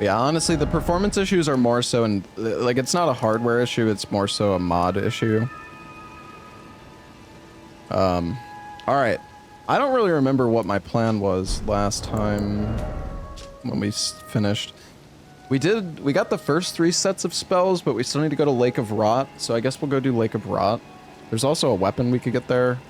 Yeah, honestly, the performance issues are more so in, like, it's not a hardware issue, it's more so a mod issue. Alright. I don't really remember what my plan was last time when we finished. We got the first 3 sets of spells, but we still need to go to Lake of Rot, so I guess we'll go do Lake of Rot. There's also a weapon we could get there.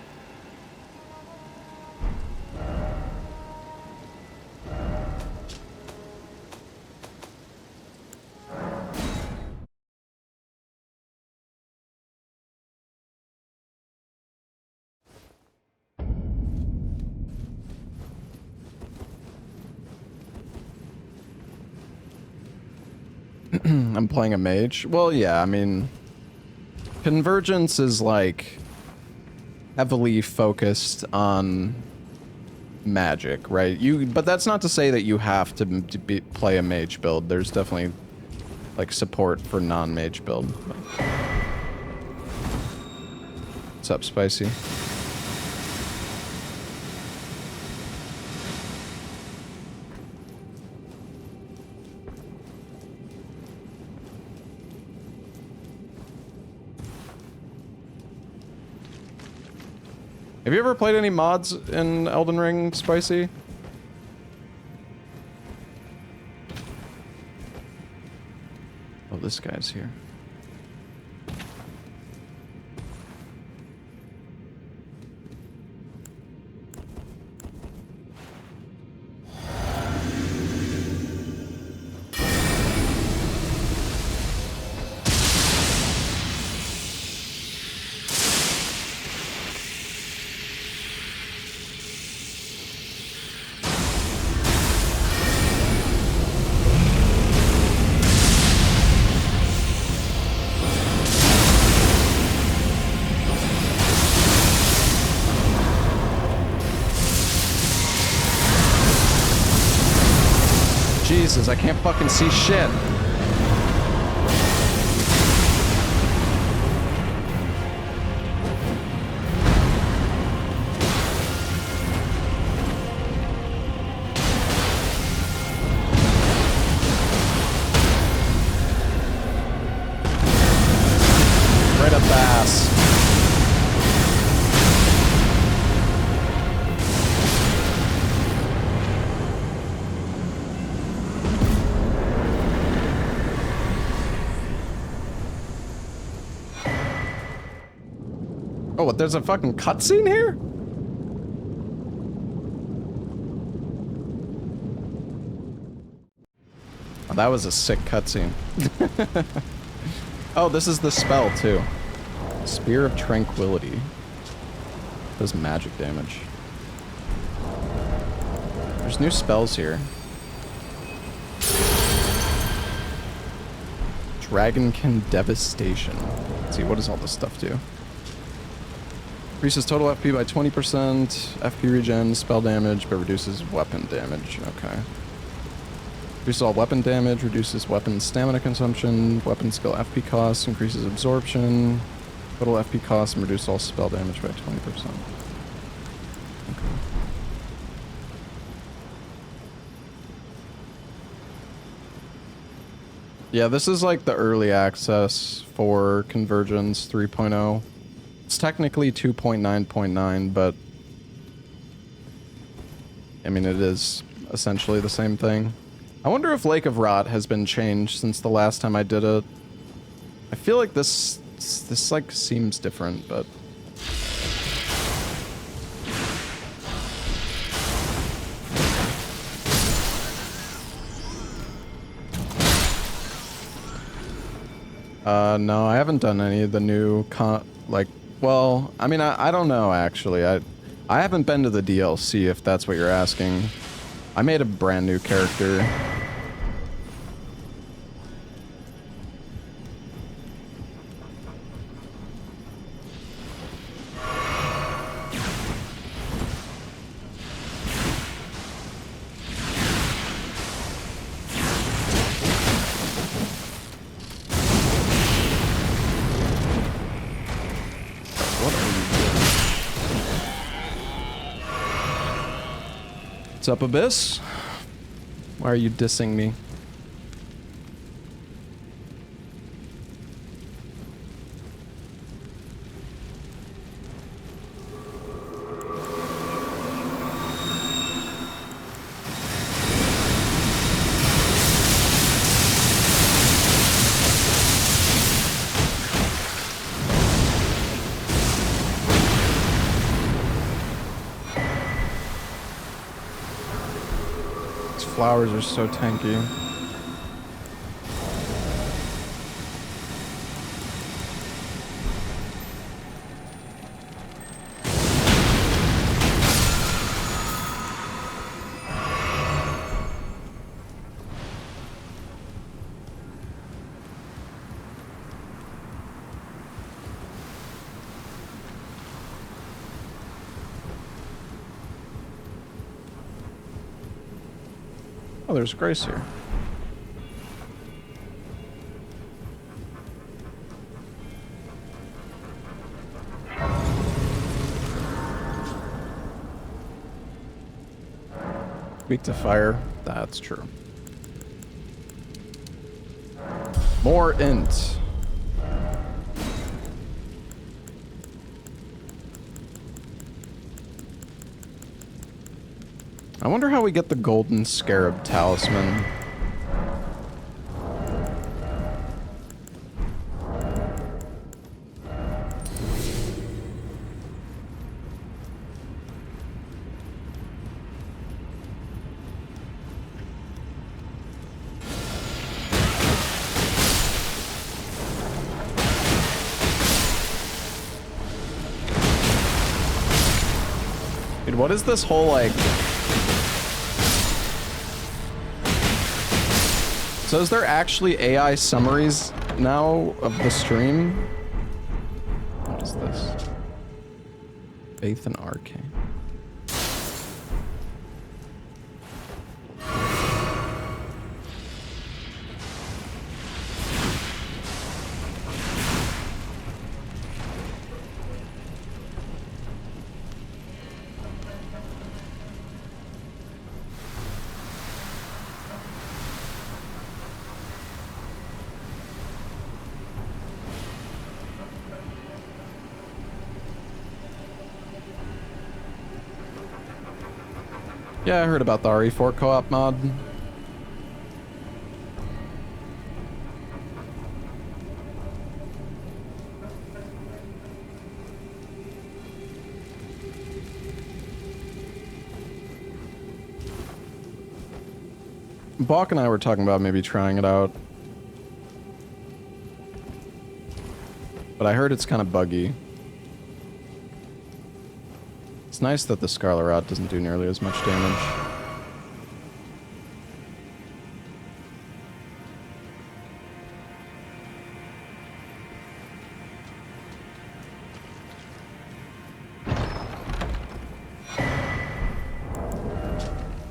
I'm playing a mage. Well, yeah, I mean, Convergence is like heavily focused on magic, right? But that's not to say that you have to play a mage build. There's definitely like support for non-mage build. What's up, Spicy? Have you ever played any mods in Elden Ring, Spicy? Oh, this guy's here. Jesus, I can't fucking see shit. Right up ass. Oh, what, there's a fucking cutscene here? Oh, that was a sick cutscene. Oh, this is the spell, too. Spear of Tranquility. Does magic damage. There's new spells here. Dragonkin Devastation. Let's see, what does all this stuff do? Increases total FP by 20%, FP regen, spell damage, but reduces weapon damage. Okay. Reduces all weapon damage, reduces weapon stamina consumption, weapon skill FP cost, increases absorption, total FP cost, and reduces all spell damage by 20%. Okay. Yeah, this is like the early access for Convergence 3.0. It's technically 2.9.9, but I mean, it is essentially the same thing. I wonder if Lake of Rot has been changed since the last time I did it. I feel like this like seems different, but no, I haven't done any of the new well, I mean, I don't know, actually. I haven't been to the DLC, if that's what you're asking. I made a brand new character. What's up, Abyss? Why are you dissing me? flowers are so tanky. Oh, there's Grace here. Weak to fire. That's true. More int. I wonder how we get the golden scarab talisman. Dude, what is this whole, like... So is there actually AI summaries now of the stream? What is this? Faith and Arcane. Yeah, I heard about the RE4 co-op mod. Balk and I were talking about maybe trying it out. But I heard it's kind of buggy. It's nice that the Scarlet Rot doesn't do nearly as much damage.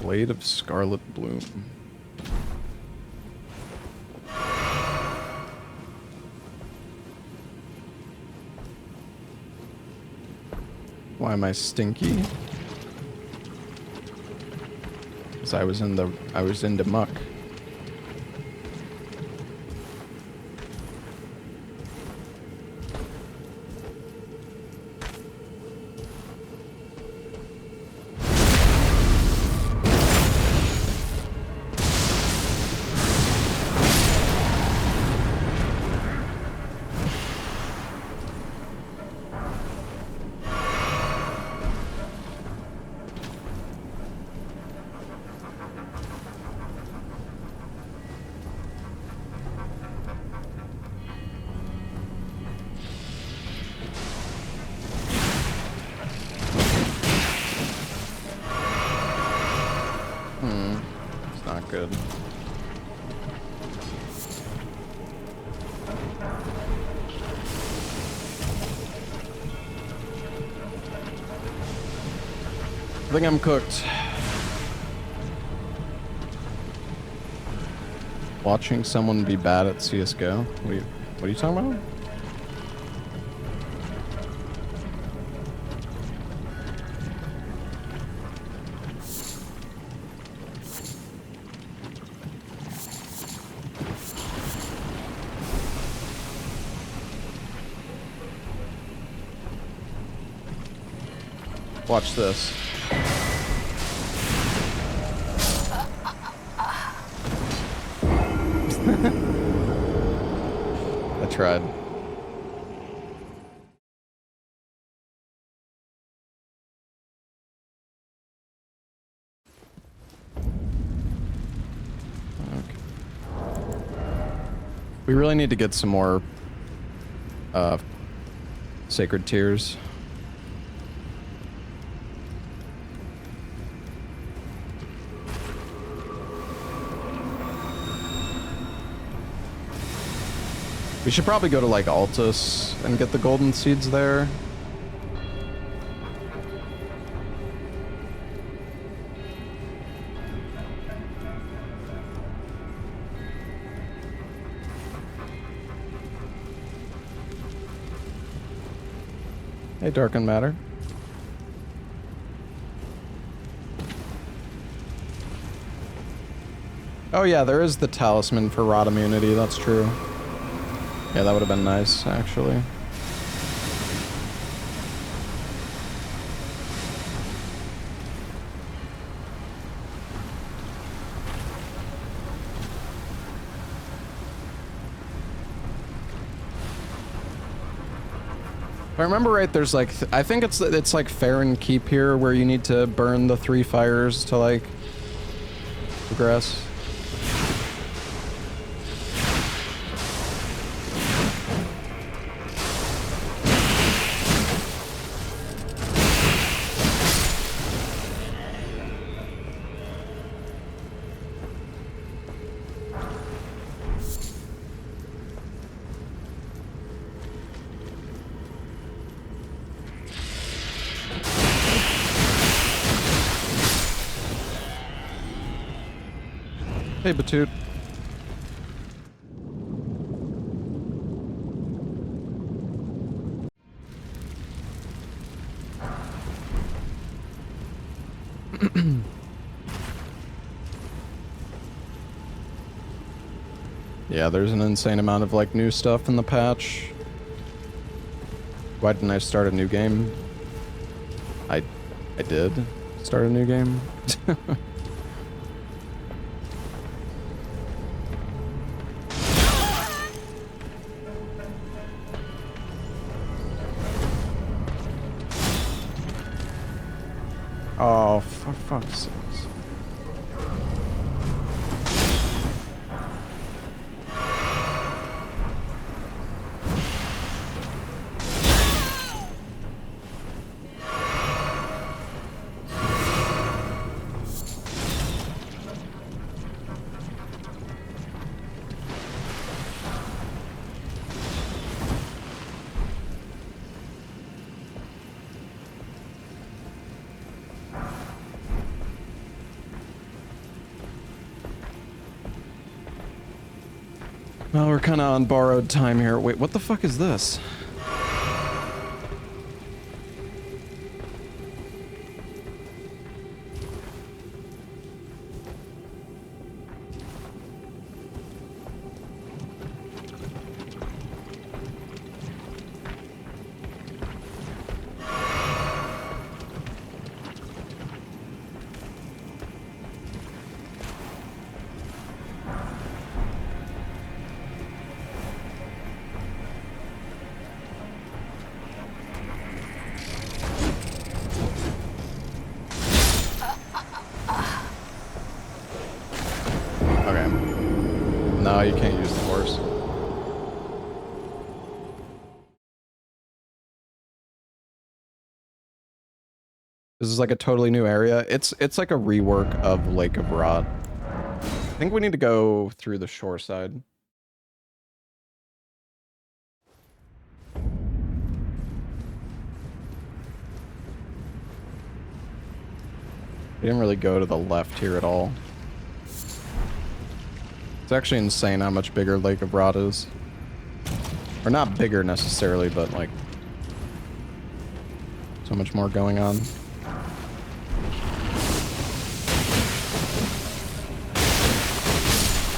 Blade of Scarlet Bloom. Why am I stinky? Because I was into muck. Good. I think I'm cooked. Watching someone be bad at CSGO? What are you talking about? Watch this. I tried. We really need to get some more sacred tears. We should probably go to like Altus and get the golden seeds there. Hey, Darkened Matter. Oh yeah, there is the talisman for rot immunity, that's true. Yeah, that would have been nice, actually. If I remember right, there's like, I think it's like Farron Keep here, where you need to burn the 3 fires to like progress. Hey, Batoot. Yeah, there's an insane amount of like new stuff in the patch. Why didn't I start a new game? I did start a new game. Oh, for fuck's sake. Well, we're kind of on borrowed time here. Wait, what the fuck is this? No, you can't use the horse. This is like a totally new area. It's like a rework of Lake of Rot. I think we need to go through the shore side. We didn't really go to the left here at all. It's actually insane how much bigger Lake of Rot is. Or not bigger necessarily, but like so much more going on.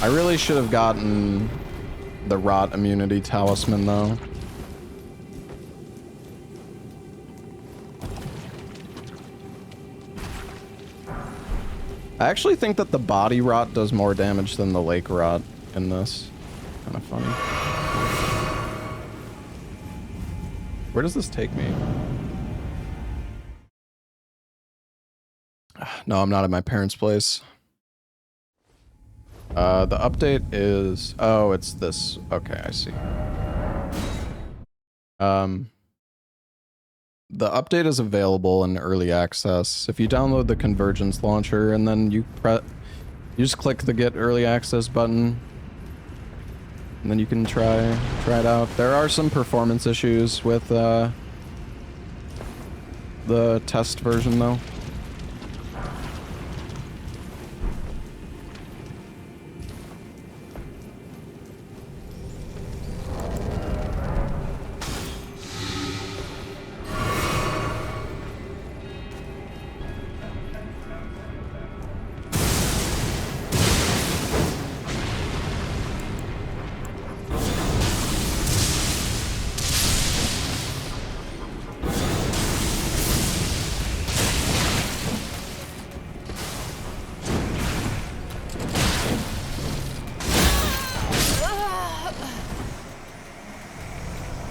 I really should have gotten the rot immunity talisman though. I actually think that the body rot does more damage than the lake rot in this. Kind of funny. Where does this take me? No, I'm not at my parents' place. The update is... Oh, it's this. Okay, I see. The update is available in early access. If you download the Convergence launcher and then you just click the Get Early Access button, and then you can try it out. There are some performance issues with the test version, though.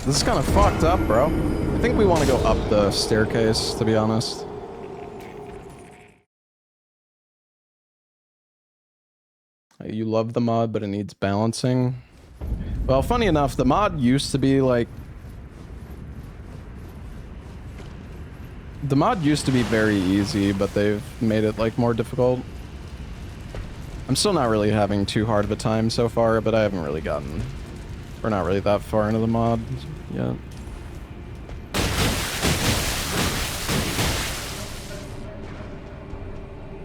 This is kind of fucked up, bro. I think we want to go up the staircase, to be honest. You love the mod, but it needs balancing. Well, funny enough, the mod used to be like... The mod used to be very easy, but they've made it like more difficult. I'm still not really having too hard of a time so far, but I haven't really gotten... We're not really that far into the mod yet.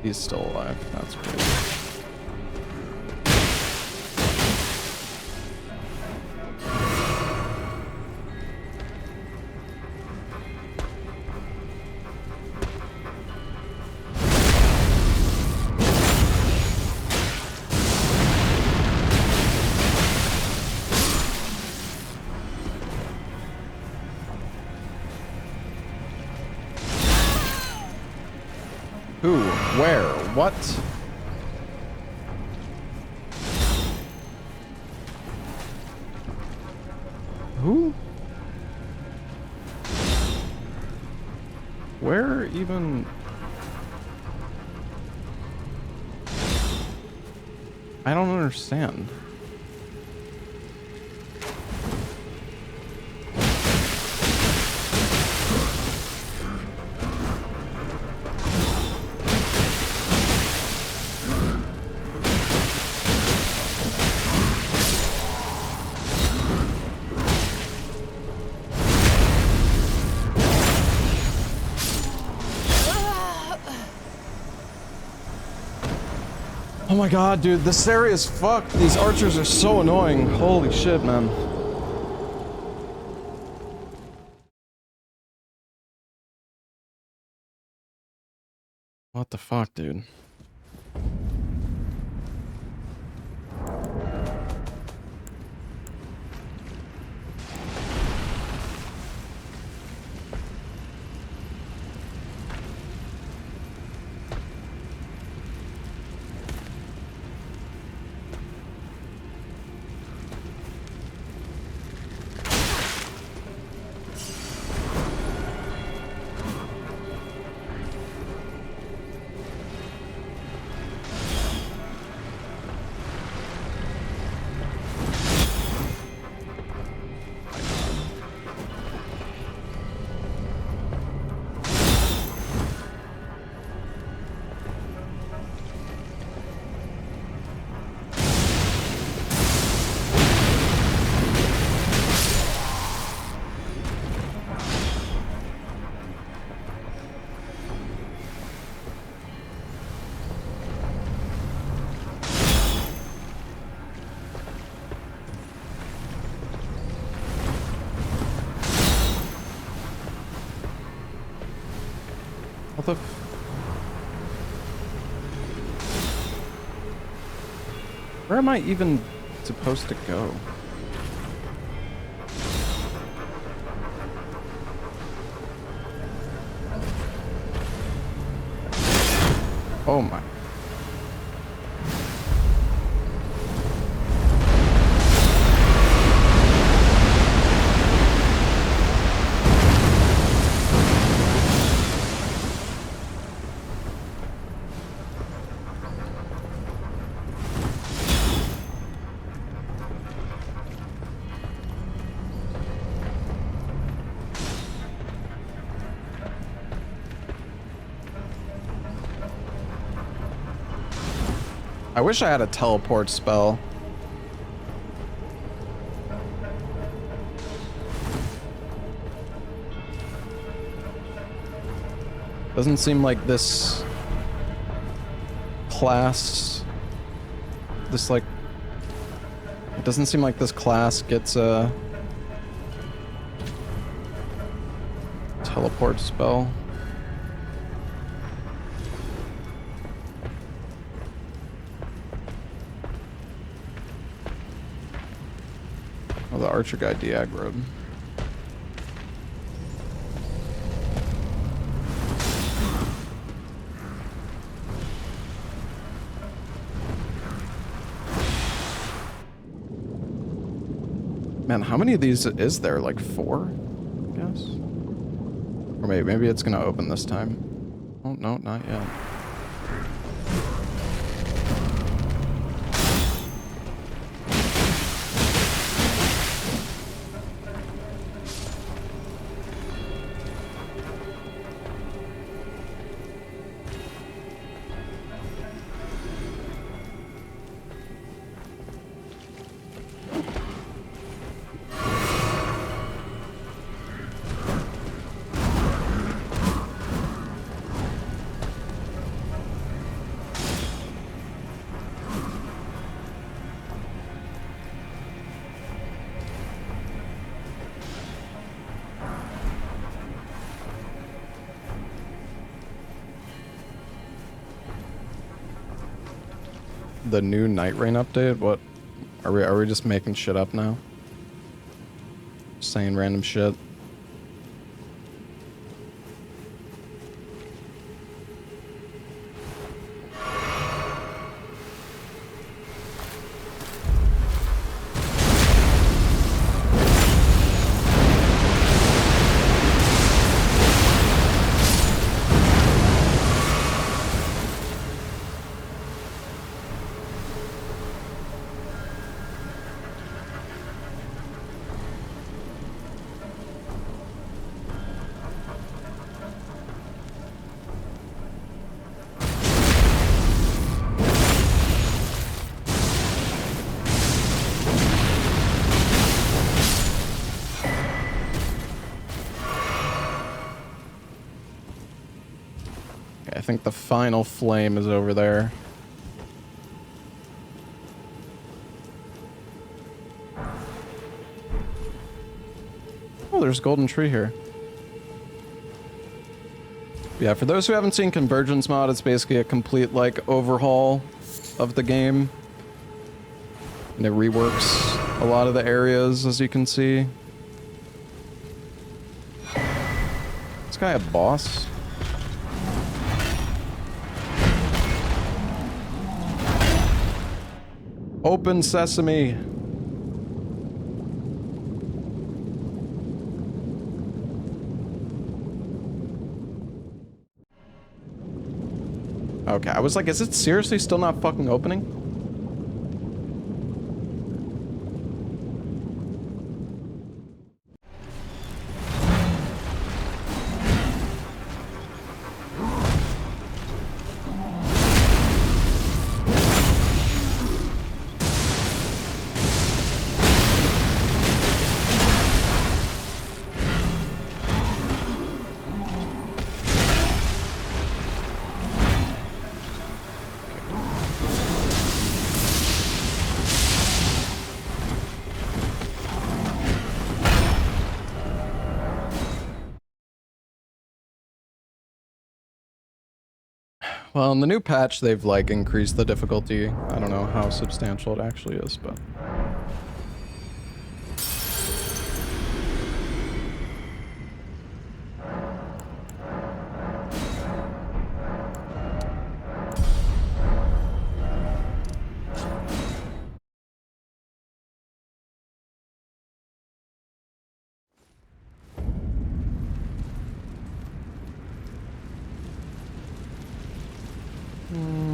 He's still alive. That's great. Who? Where? What? Who? Where even? I don't understand. Oh my god, dude, this area is fucked. These archers are so annoying. Holy shit, man. What the fuck, dude? What the f- Where am I even supposed to go? Oh my. I wish I had a teleport spell. Doesn't seem like this class, it doesn't seem like this class gets a teleport spell. Oh, the archer guy de-aggroed. Man, how many of these is there? Like 4, I guess? Or maybe it's gonna open this time. Oh, no, not yet. The new Night Rain update? What? Are we just making shit up now? Saying random shit? I think the final flame is over there. Oh, there's a golden tree here. Yeah, for those who haven't seen Convergence mod, it's basically a complete, like, overhaul of the game. And it reworks a lot of the areas, as you can see. Is this guy a boss? Open sesame. Okay, I was like, is it seriously still not fucking opening? Well, in the new patch, they've, like, increased the difficulty. I don't know how substantial it actually is, but...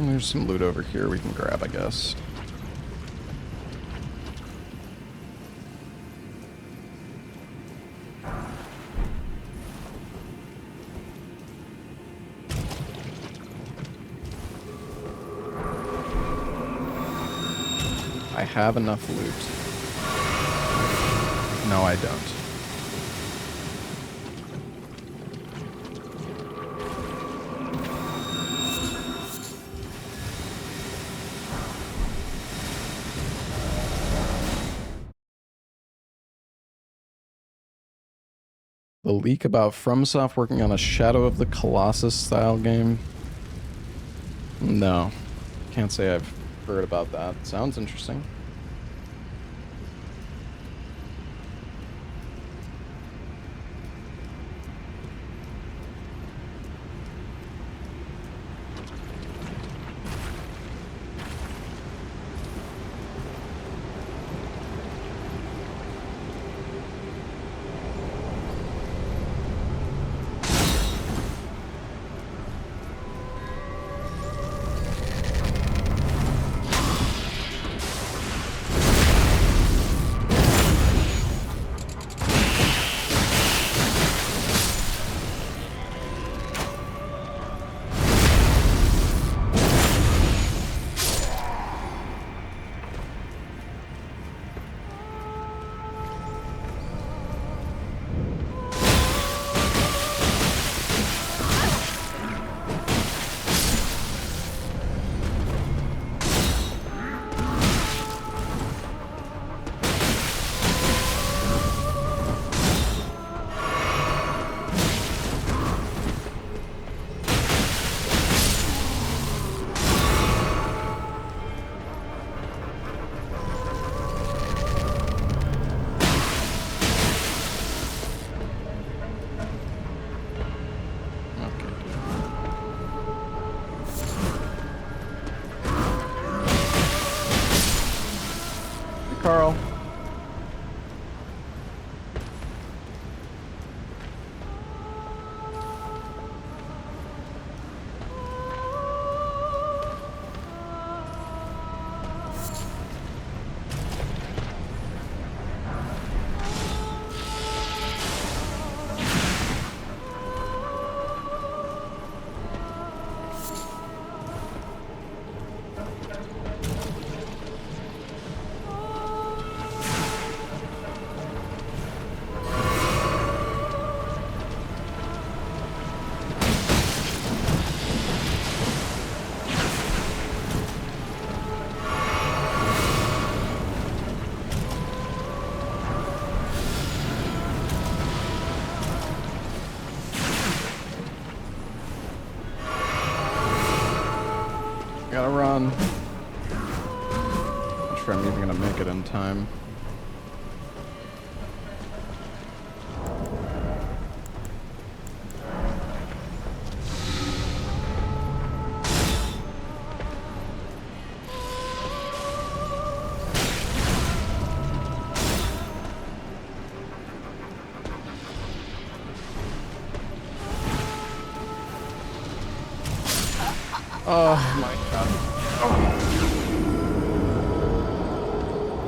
There's some loot over here we can grab, I guess. I have enough loot. No, I don't. The leak about FromSoft working on a Shadow of the Colossus style game? No. Can't say I've heard about that. Sounds interesting. Carl. Gotta run. Not sure I'm even gonna make it in time. Oh my god. Oh.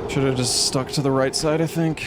Should have just stuck to the right side, I think.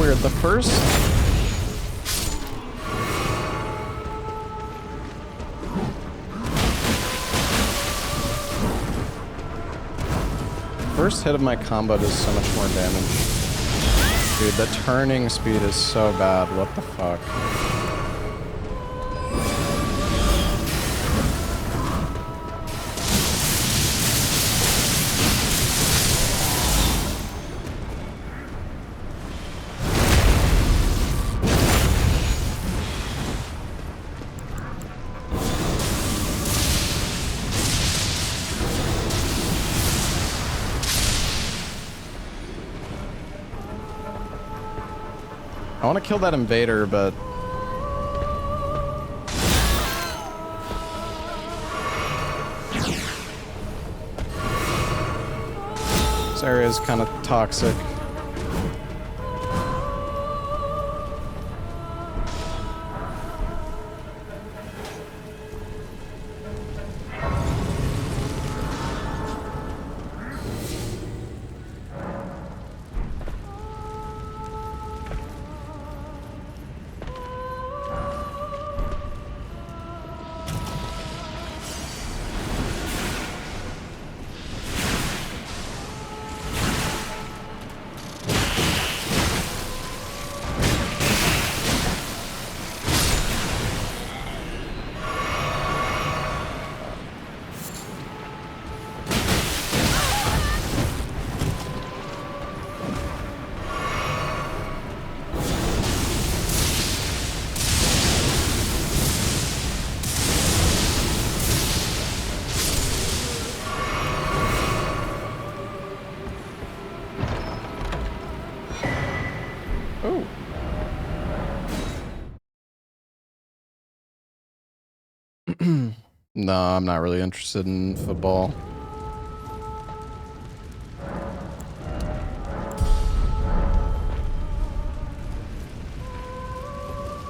Weird. The first first hit of my combo does so much more damage. Dude, the turning speed is so bad. What the fuck? I want to kill that invader, but... this area is kind of toxic. No, I'm not really interested in football.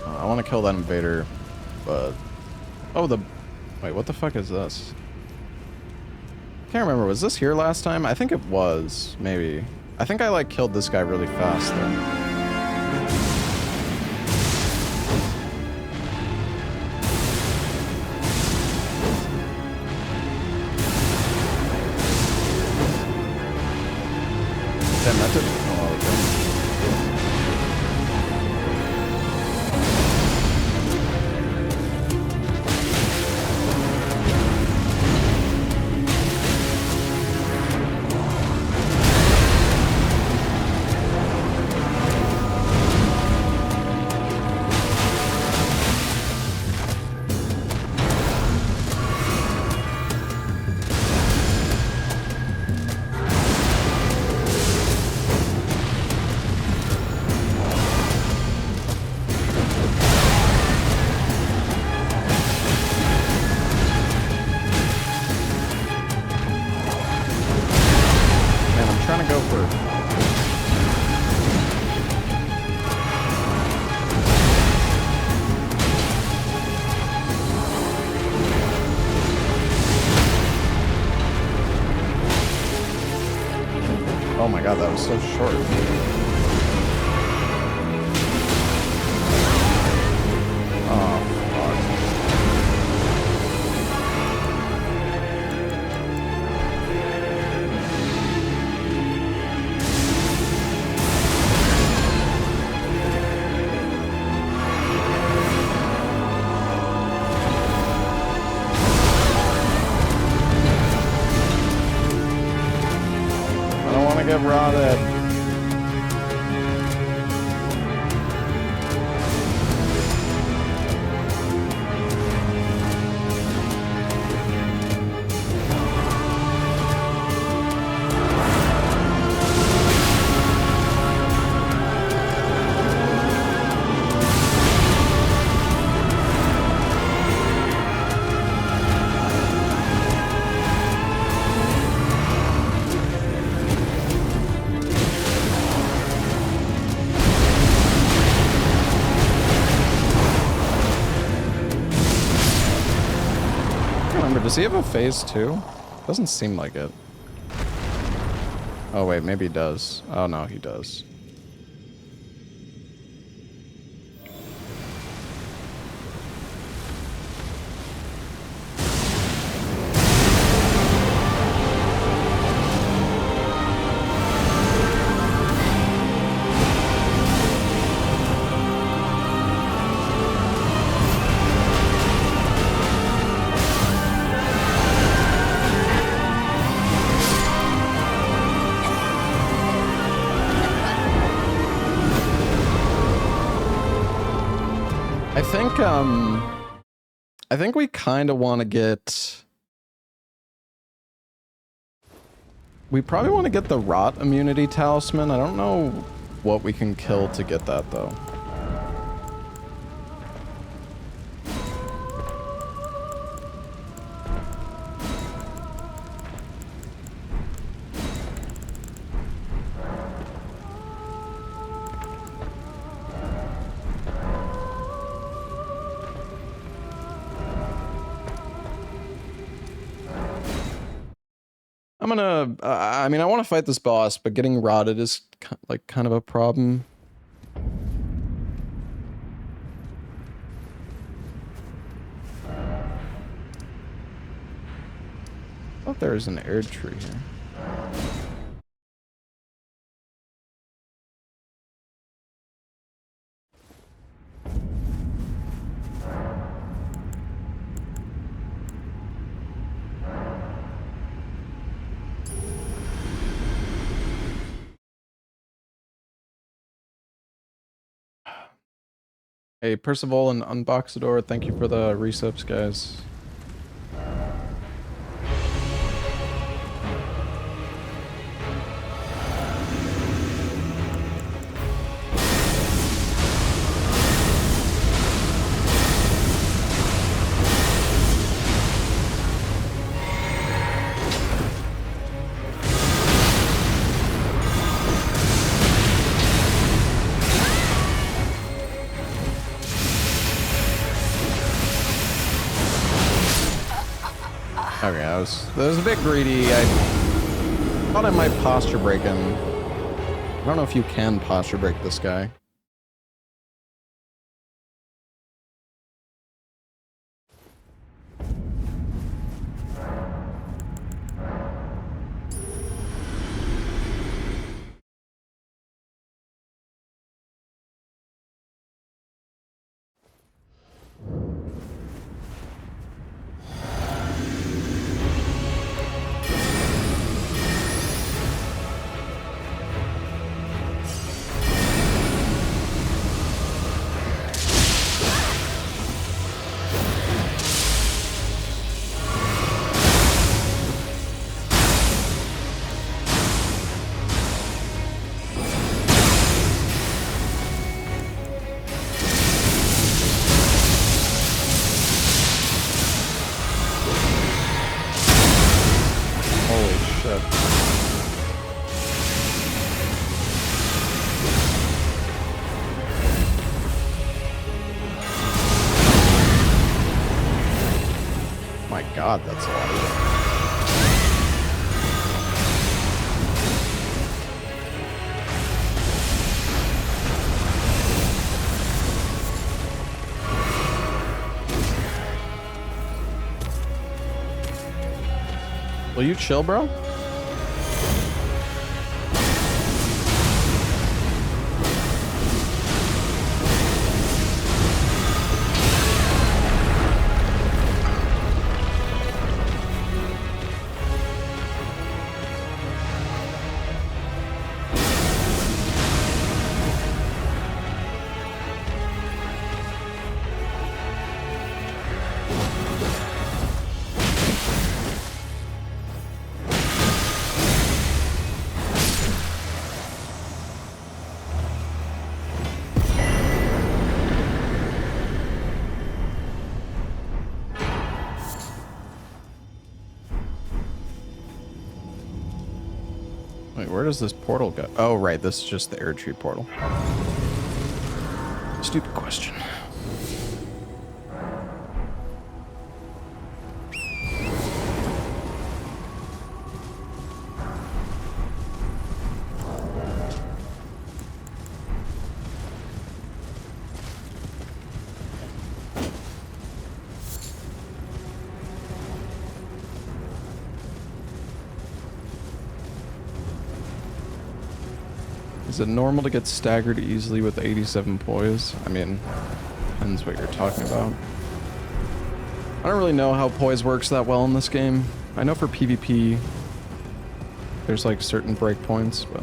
I want to kill that invader, but... oh, the... wait, what the fuck is this? Can't remember, was this here last time? I think it was, maybe. I think I, like, killed this guy really fast, though. Damn, that did a lot of damage. Oh my god, that was so short. Oh, fuck. I don't want to get rotted. Does he have a phase 2? Doesn't seem like it. Oh wait, maybe he does. Oh no, he does. I think we kind of want to get... We probably want to get the Rot Immunity Talisman. I don't know what we can kill to get that, though. I'm gonna, I mean, I want to fight this boss, but getting rotted is like kind of a problem. I thought there was an air tree here. Hey, Percival and Unboxador, thank you for the resubs, guys. Okay, that was a bit greedy. I thought I might posture break him. I don't know if you can posture break this guy. God, that's a lot of shit. Will you chill, bro? Where does this portal go? Oh, right. This is just the air tree portal. Stupid question. Is it normal to get staggered easily with 87 poise? I mean, depends what you're talking about. I don't really know how poise works that well in this game. I know for PvP, there's like certain breakpoints, but...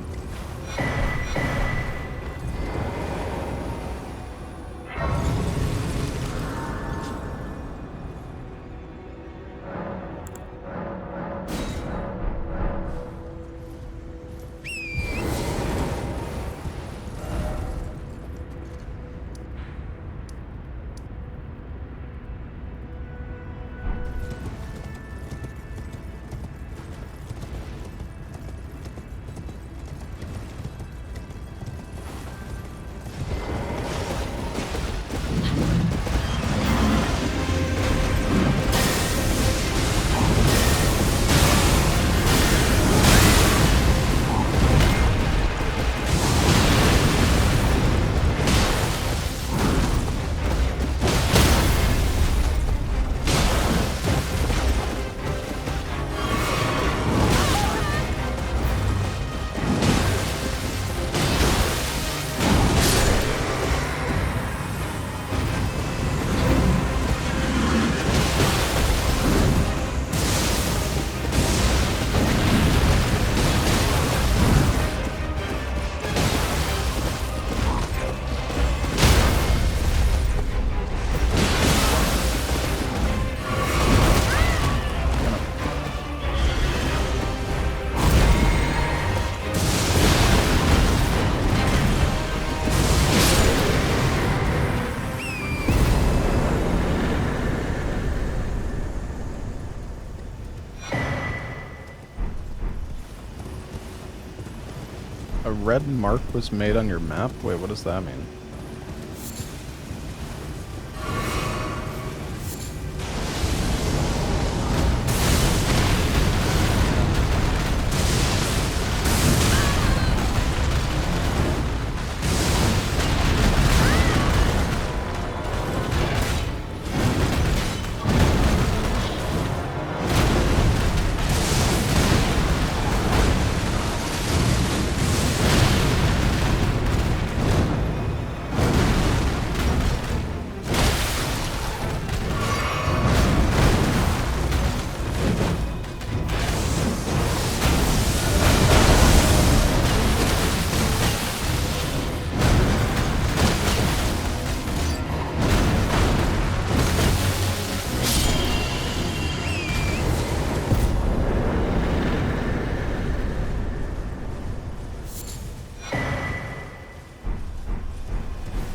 A red mark was made on your map? Wait, what does that mean?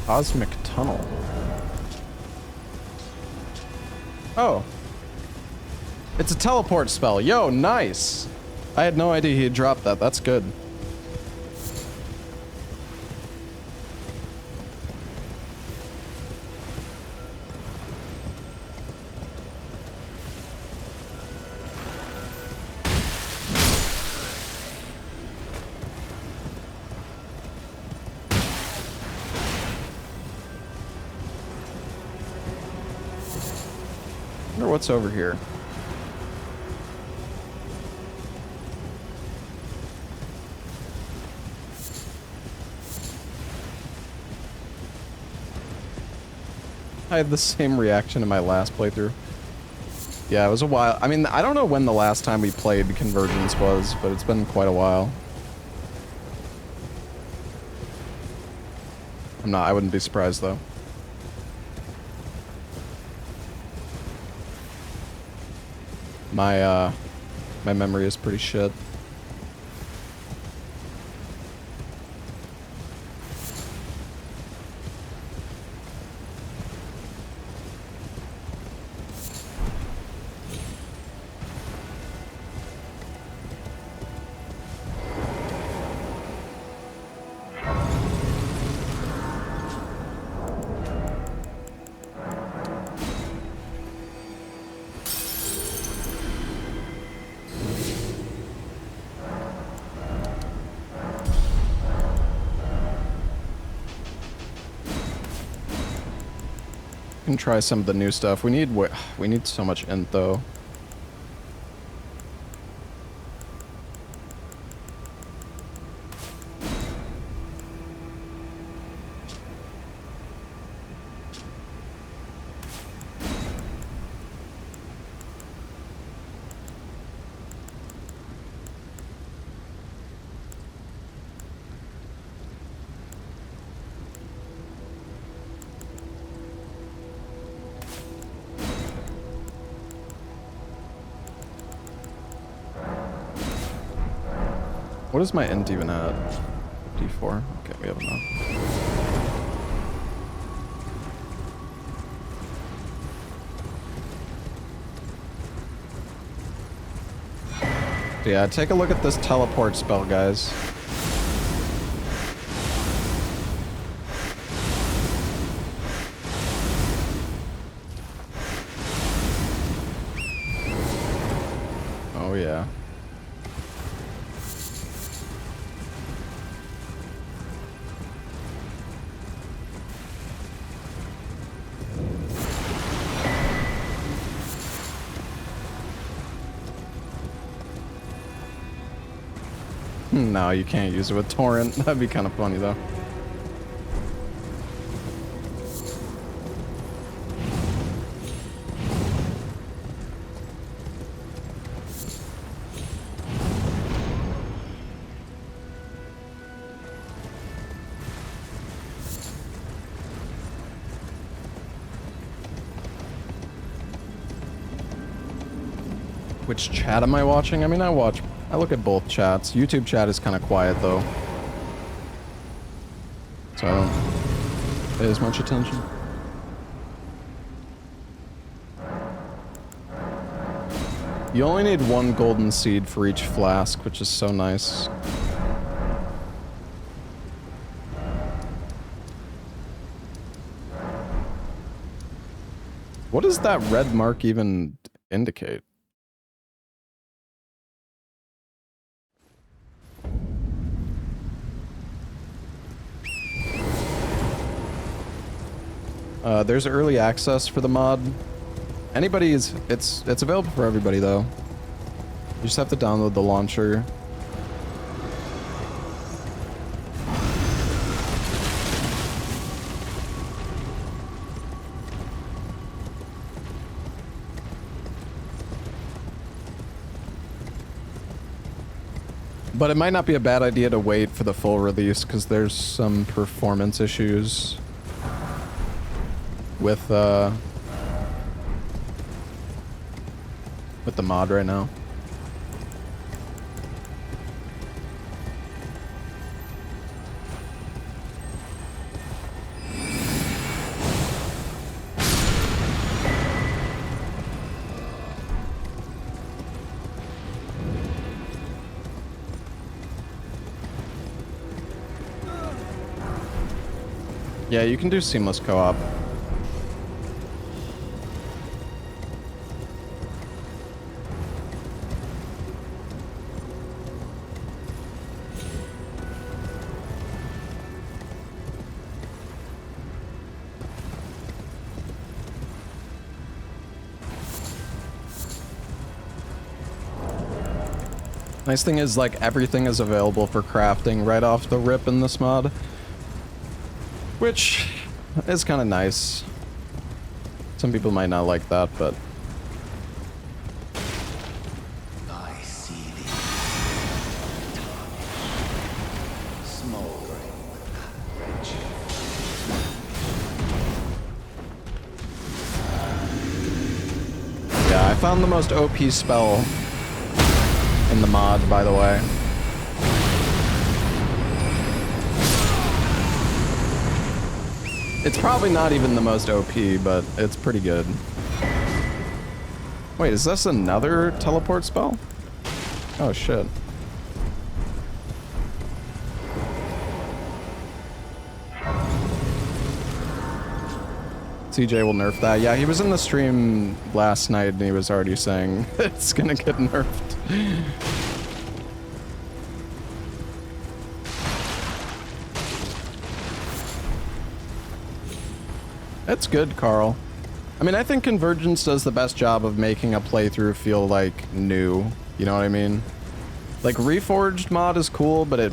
Cosmic Tunnel. Oh. It's a teleport spell. Yo, nice. I had no idea he had dropped that. That's good. I wonder what's over here. I had the same reaction in my last playthrough. Yeah, it was a while. I mean, I don't know when the last time we played Convergence was, but it's been quite a while. I wouldn't be surprised though. My memory is pretty shit. Can try some of the new stuff. We need so much int though. What is my int even at? 54? Okay, we have enough. Yeah, take a look at this teleport spell, guys. Oh yeah. No, you can't use it with Torrent. That'd be kind of funny, though. Which chat am I watching? I mean, I look at both chats. YouTube chat is kind of quiet, though. So I don't pay as much attention. You only need one golden seed for each flask, which is so nice. What does that red mark even indicate? There's early access for the mod. It's available for everybody though. You just have to download the launcher. But it might not be a bad idea to wait for the full release because there's some performance issues with the mod right now. Yeah, you can do seamless co-op. Nice thing is, like, everything is available for crafting right off the rip in this mod. Which is kind of nice. Some people might not like that, but... I see the smoldering wretch. Yeah, I found the most OP spell in the mod, by the way. It's probably not even the most OP, but it's pretty good. Wait, is this another teleport spell? Oh shit. CJ will nerf that. Yeah, he was in the stream last night and he was already saying it's gonna get nerfed. It's good, Carl. I mean, I think Convergence does the best job of making a playthrough feel, like, new. You know what I mean? Like, Reforged mod is cool, but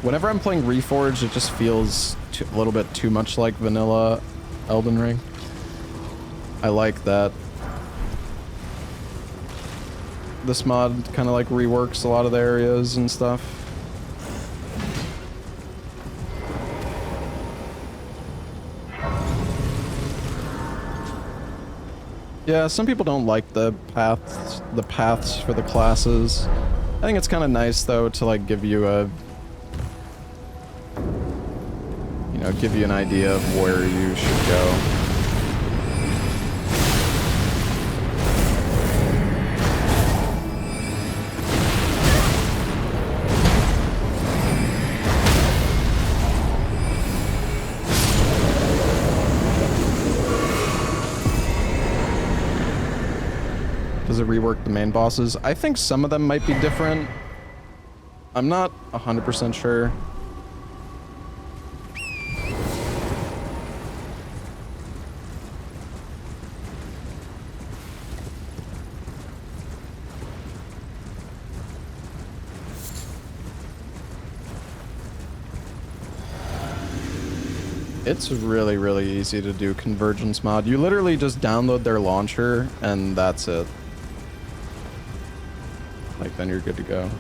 whenever I'm playing Reforged, it just feels a little bit too much like vanilla Elden Ring. I like that. This mod kind of, like, reworks a lot of the areas and stuff. Yeah, some people don't like the paths for the classes. I think it's kind of nice though to like give you a, you know, give you an idea of where you should go. Does it rework the main bosses? I think some of them might be different. I'm not 100% sure. It's really, really easy to do Convergence mod. You literally just download their launcher and that's it. Like, then you're good to go.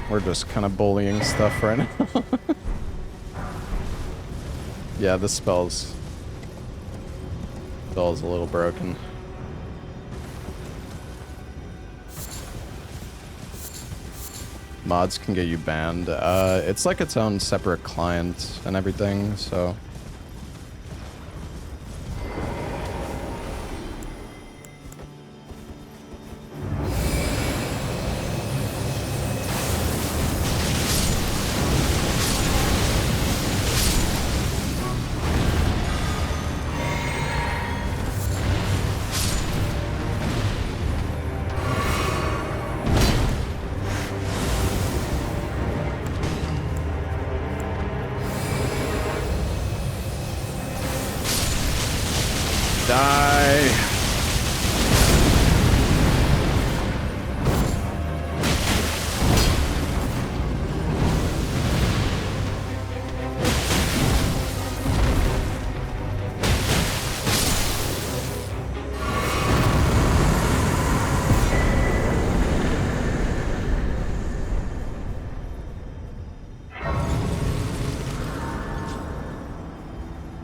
We're just kind of bullying stuff right now. Yeah, this spell's... Spell is a little broken. Mods can get you banned. It's like its own separate client and everything, so...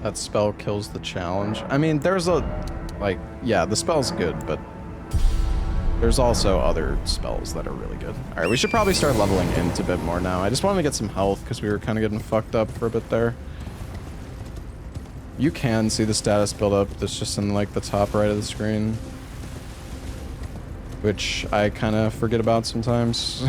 That spell kills the challenge. I mean, there's a... Like, yeah, the spell's good, but... There's also other spells that are really good. Alright, we should probably start leveling into a bit more now. I just wanted to get some health, because we were kind of getting fucked up for a bit there. You can see the status build up that's just in, like, the top right of the screen. Which I kind of forget about sometimes.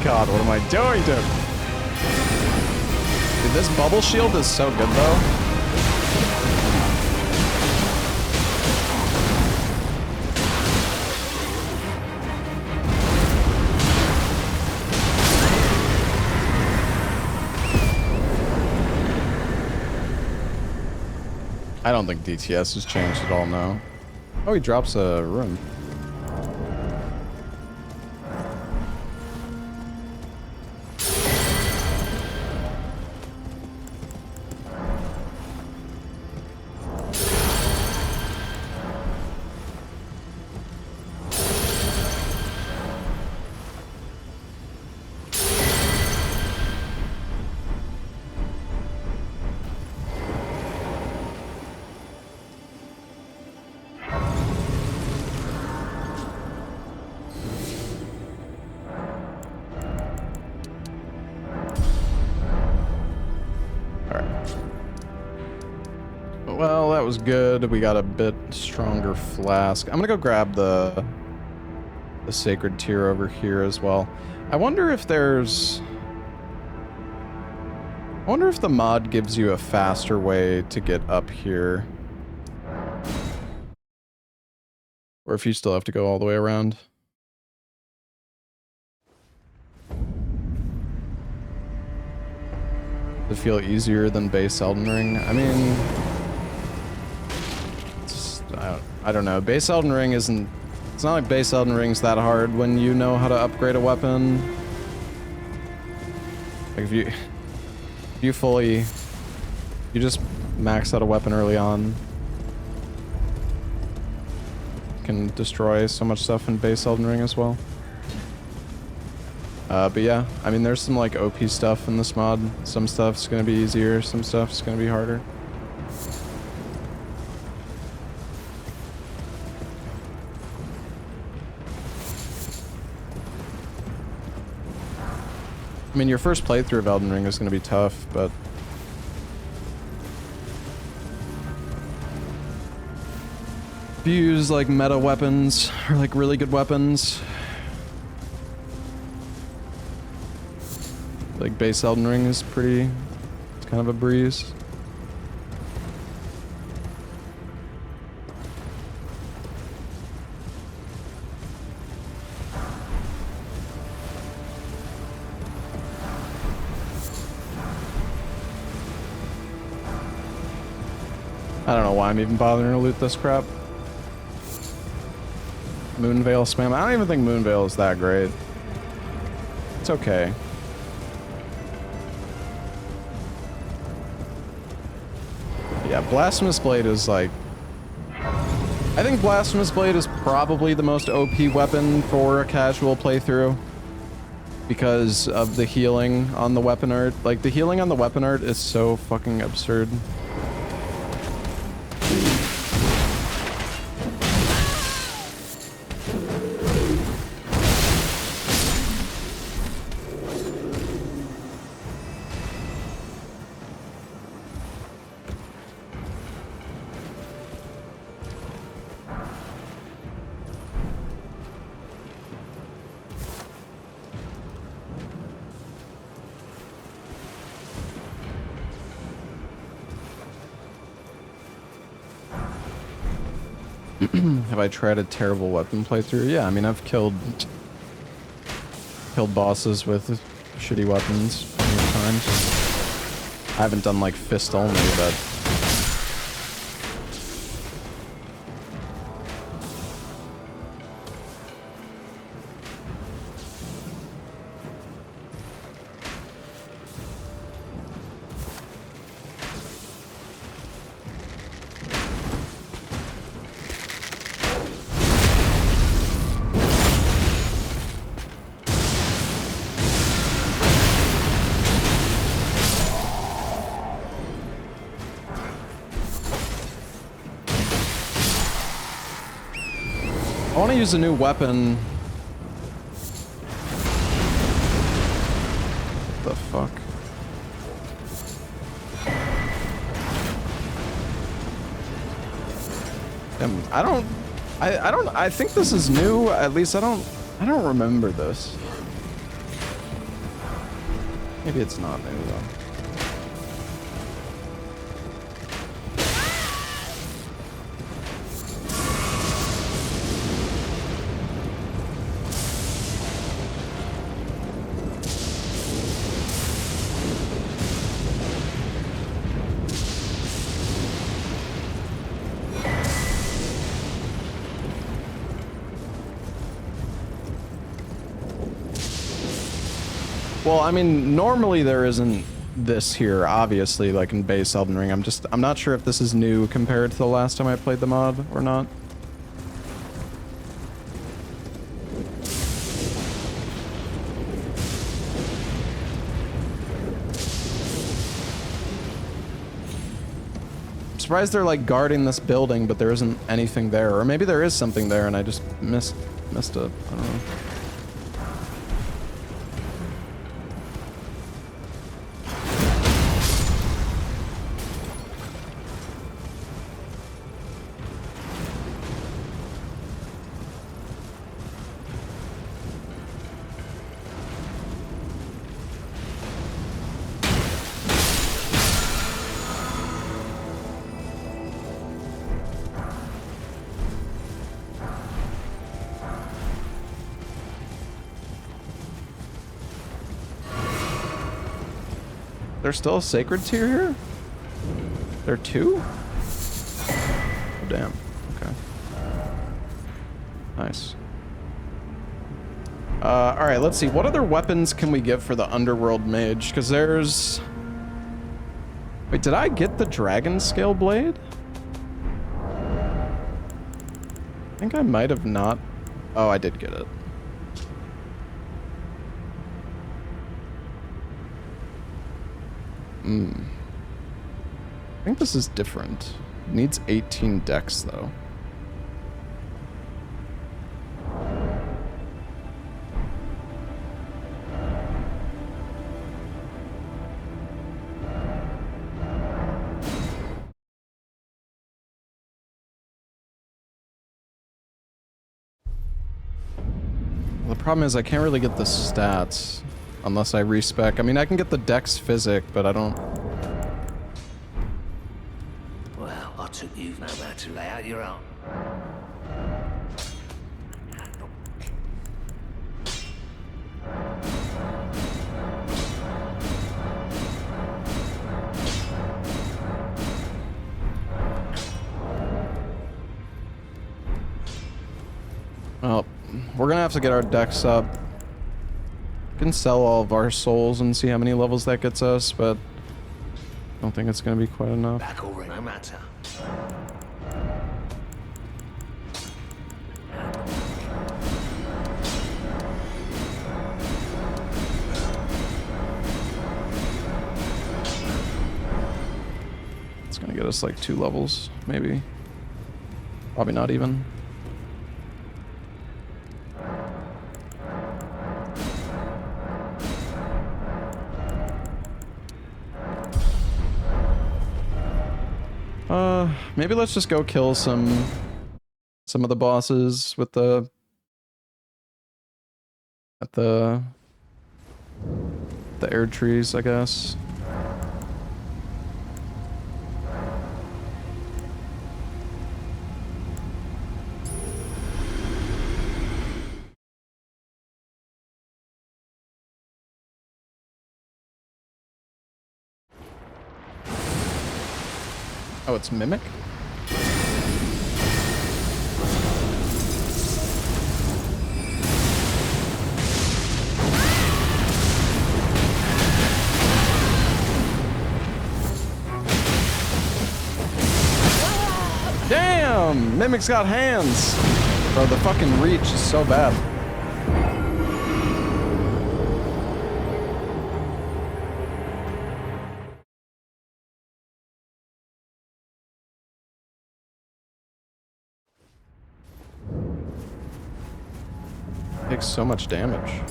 God, what am I doing, dude? Dude, this bubble shield is so good, though. I don't think DTS has changed at all now. Oh, he drops a rune. Well, that was good. We got a bit stronger flask. I'm gonna go grab the sacred tear over here as well. I wonder if there's... I wonder if the mod gives you a faster way to get up here. Or if you still have to go all the way around. Does it feel easier than base Elden Ring? I mean... I don't know. Base Elden Ring isn't It's not like base Elden Ring's that hard when you know how to upgrade a weapon. Like if you just max out a weapon early on, can destroy so much stuff in base Elden Ring as well. But yeah, I mean, there's some like OP stuff in this mod. Some stuff's gonna be easier, some stuff's gonna be harder. I mean, your first playthrough of Elden Ring is gonna be tough, but if you use like meta weapons or like really good weapons, like base Elden Ring is pretty, it's kind of a breeze. I don't know why I'm even bothering to loot this crap. Moonveil spam. I don't even think Moonveil is that great. It's okay. Yeah, Blasphemous Blade is like... I think Blasphemous Blade is probably the most OP weapon for a casual playthrough. Because of the healing on the weapon art. Like, the healing on the weapon art is so fucking absurd. Have I tried a terrible weapon playthrough? Yeah, I mean, I've killed bosses with shitty weapons many times. I haven't done like fist only, but I want to use a new weapon. What the fuck? I think this is new. At least I don't remember this. Maybe it's not new though. Well, I mean, normally there isn't this here, obviously, like in base Elden Ring. I'm not sure if this is new compared to the last time I played the mod or not. I'm surprised they're like guarding this building, but there isn't anything there. Or maybe there is something there and I just missed it. I don't know. There's still a sacred tier here? There are two? Oh, damn. Okay. Nice. Alright, let's see. What other weapons can we get for the Underworld Mage? Because there's... Wait, did I get the Dragon Scale Blade? I think I might have not. Oh, I did get it. I think this is different. It needs 18 dex, though. The problem is I can't really get the stats unless I respec. I mean, I can get the dex physic, but I don't... Well, I took you know how to lay out your own. Well, we're gonna have to get our dex up. We can sell all of our souls and see how many levels that gets us, but I don't think it's gonna be quite enough. Back already, no matter. It's gonna get us like 2 levels, maybe. Probably not even. Maybe let's just go kill some of the bosses with the air trees, I guess. Oh, it's Mimic? Damn! Mimic's got hands! Bro, the fucking reach is so bad. Takes so much damage.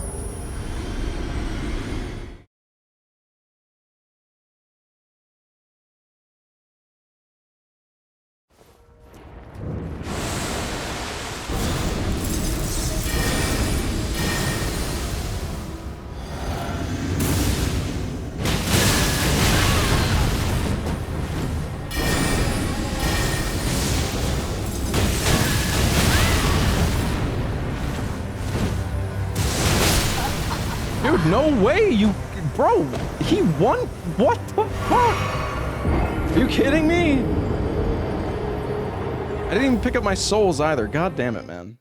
Dude, no way, you... Bro, he won? What the fuck? Are you kidding me? I didn't even pick up my souls either. God damn it, man.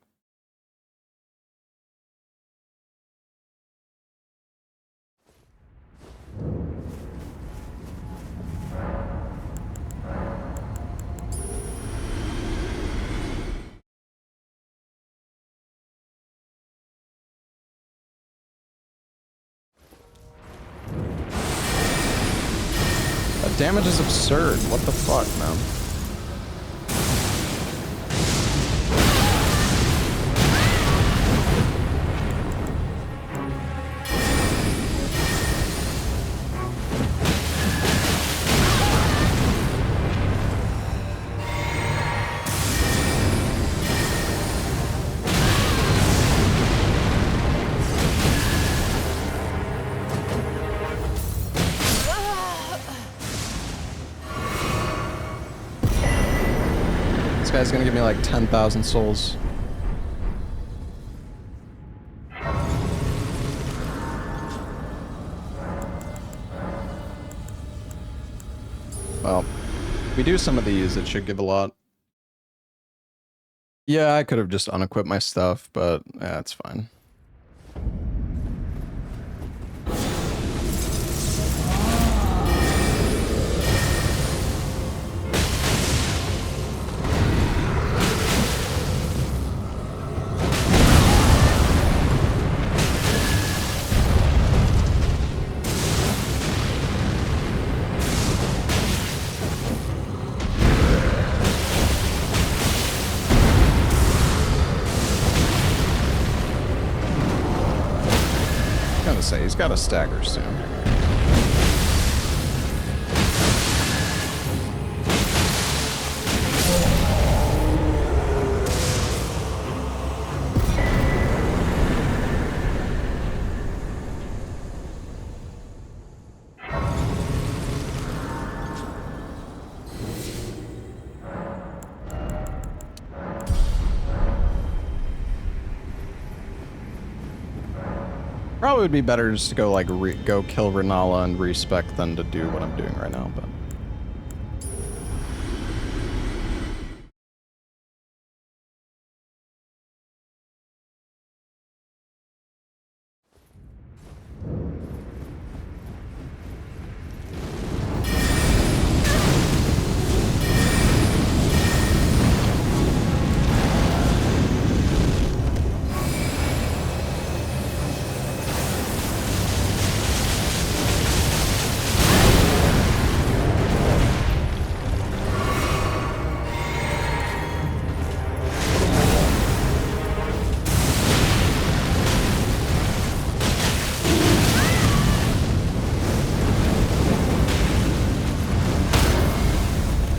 That damage is absurd. What the fuck, man? This guy's gonna give me like 10,000 souls. Well, if we do some of these, it should give a lot. Yeah, I could have just unequipped my stuff, but yeah, it's fine. Say he's got a stagger soon. Probably would be better just to go like go kill Renala and respec than to do what I'm doing right now, but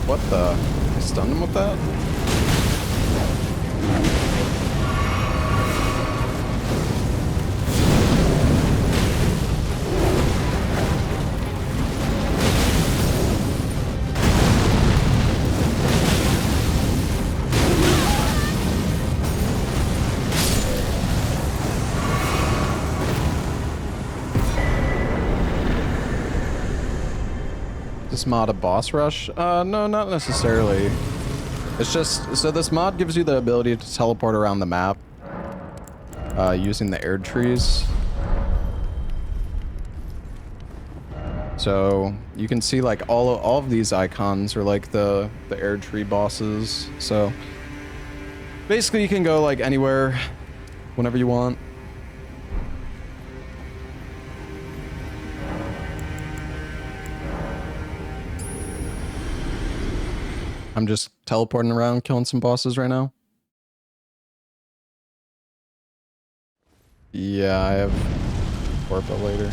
what the? I stunned him with that? This mod a boss rush? No, not necessarily. It's just, so this mod gives you the ability to teleport around the map using the air trees. So you can see like all of these icons are like the air tree bosses. So basically you can go like anywhere, whenever you want. I'm just teleporting around, killing some bosses right now. Yeah, I have Orpa later.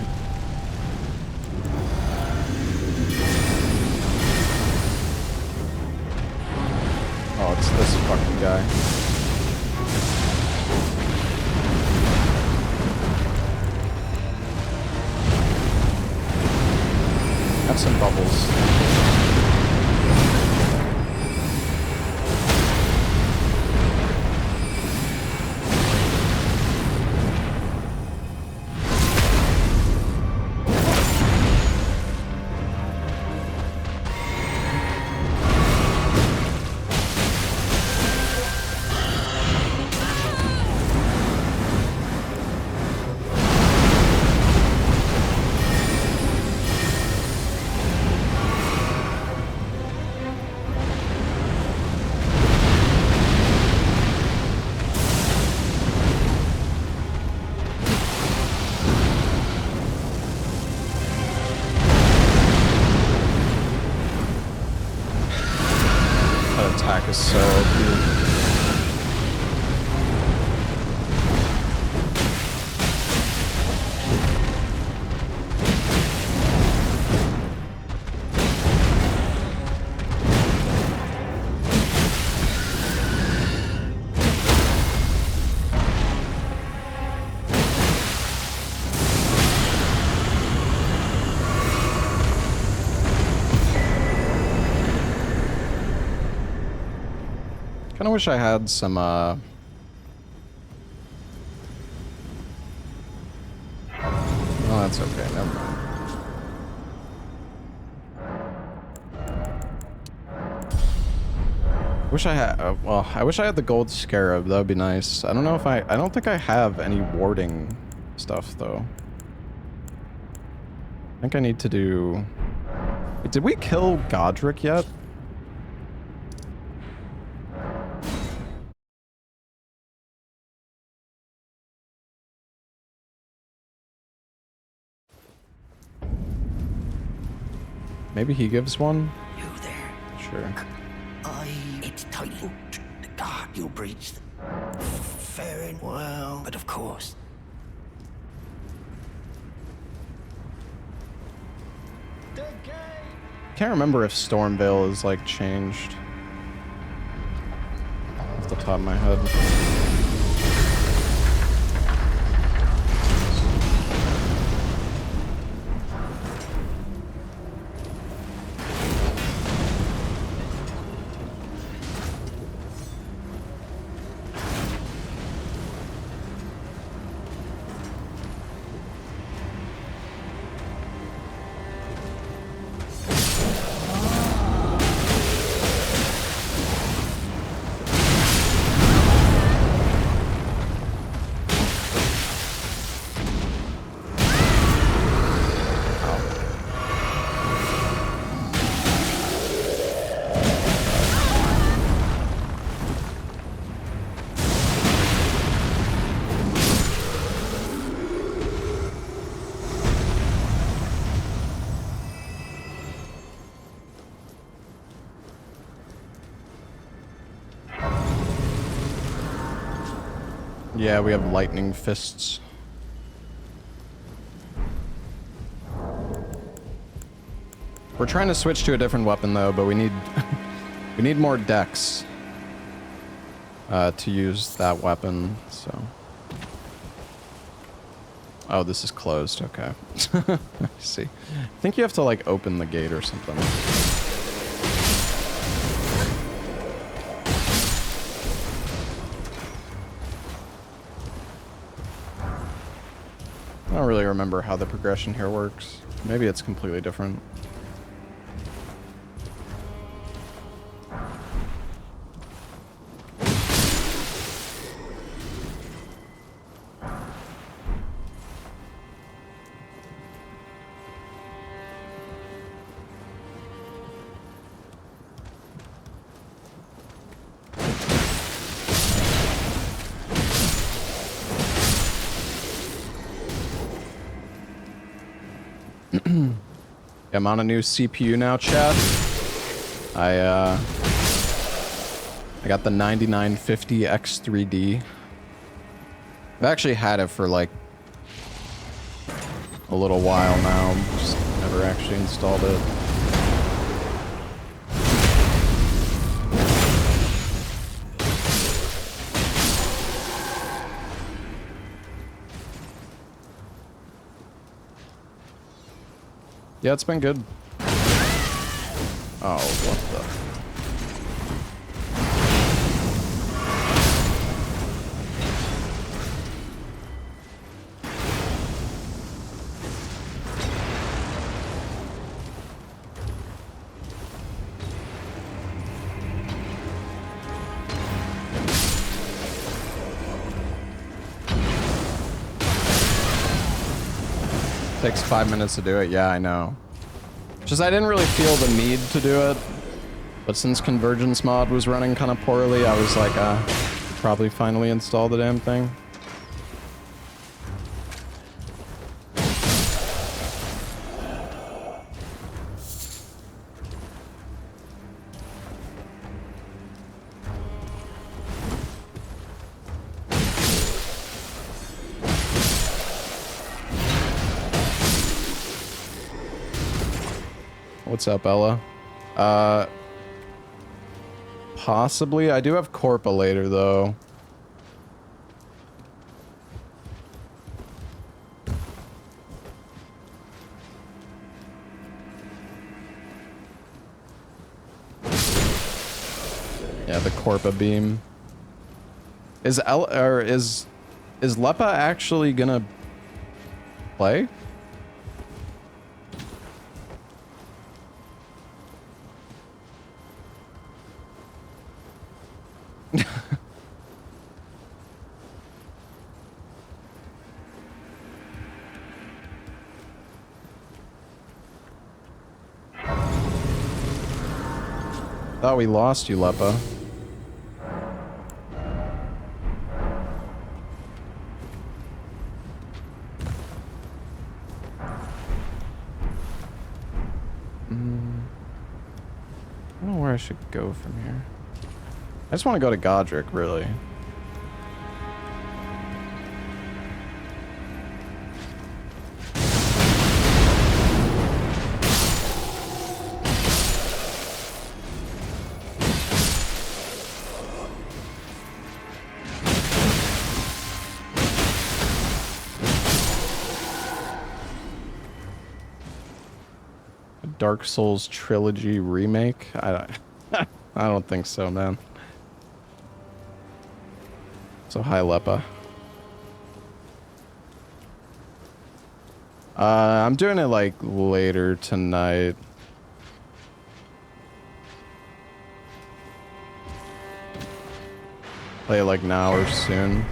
Oh, it's this fucking guy. Have some bubbles. Attack is so OP. Kinda wish I had some, Oh, that's okay, never mind. Wish I had, well, I wish I had the gold scarab. That would be nice. I don't know if I don't think I have any warding stuff, though. I think I need to do... Wait, did we kill Godrick yet? Maybe he gives one? You there? Sure. It's titled The Guard You Breached. Fair and well, but of course. Can't remember if Stormvale is, like, changed. Off the top of my head. Yeah, we have lightning fists. We're trying to switch to a different weapon though, but we need we need more dex to use that weapon, so. Oh, this is closed, okay. I see. I think you have to like open the gate or something. I don't really remember how the progression here works. Maybe it's completely different. I'm on a new CPU now, chat. I got the 9950 X3D. I've actually had it for like a little while now. Just never actually installed it. Yeah, it's been good. Oh, what the... Takes 5 minutes to do it. Yeah, I know. Just I didn't really feel the need to do it, but since Convergence mod was running kind of poorly, I was like, probably finally install the damn thing. What's up, Ella? Possibly. I do have Corpa later, though. Yeah, the Corpa beam. Is Lepa actually gonna play? Thought we lost you, Leppa. I don't know where I should go from here. I just want to go to Godrick, really. Dark Souls trilogy remake? I don't think so, man. So hi, Leppa. I'm doing it like later tonight. Play it like now or soon.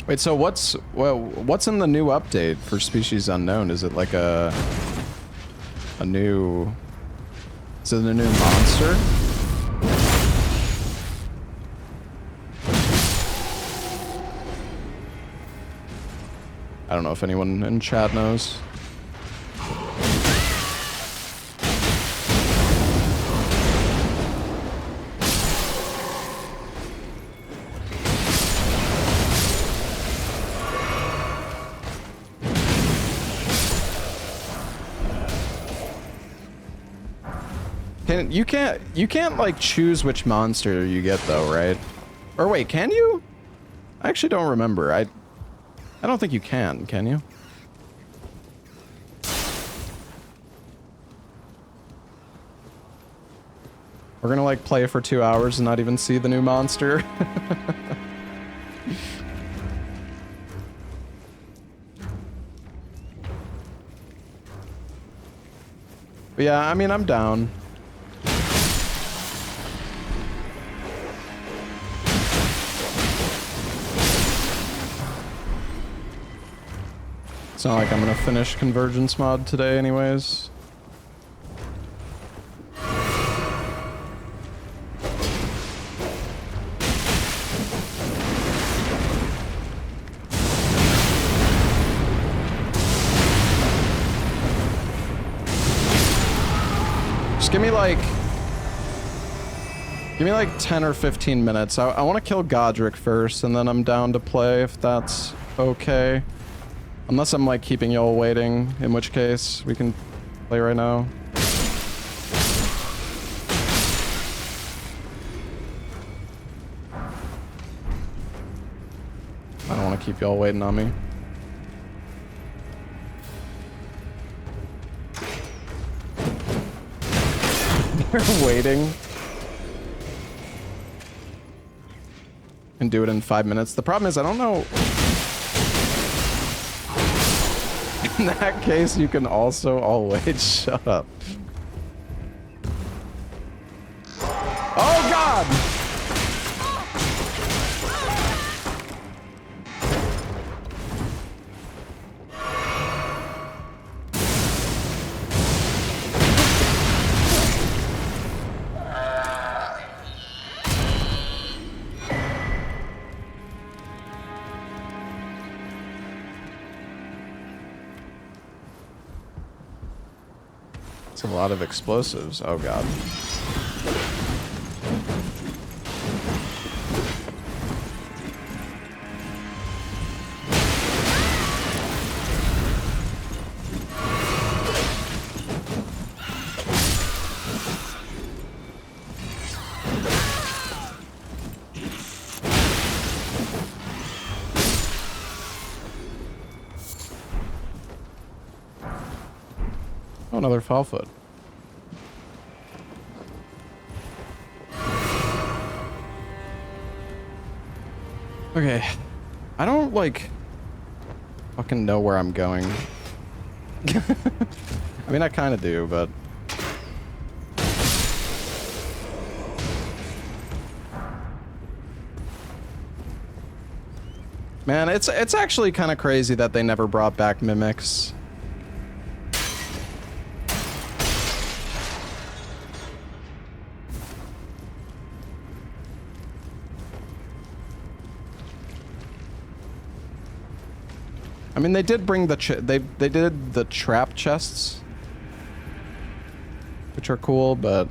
Wait, so what's in the new update for Species Unknown? Is it like a new... Is it a new monster? I don't know if anyone in chat knows. You can't like choose which monster you get though, right? Or wait, can you? I actually don't remember. I don't think you can you? We're gonna like play for 2 hours and not even see the new monster. But yeah, I mean, I'm down. It's not like I'm gonna finish Convergence mod today anyways. Just give me like 10 or 15 minutes. I want to kill Godrick first, and then I'm down to play if that's okay. Unless I'm like keeping y'all waiting, in which case we can play right now. I don't want to keep y'all waiting on me. They're waiting. And do it in 5 minutes. The problem is I don't know. In that case, you can also always shut up. Oh God! It's a lot of explosives. Oh God. Oh, another foul foot. Okay. I don't, like, fucking know where I'm going. I mean, I kind of do, but... Man, it's actually kind of crazy that they never brought back mimics. I mean, they did bring the they did the trap chests, which are cool, but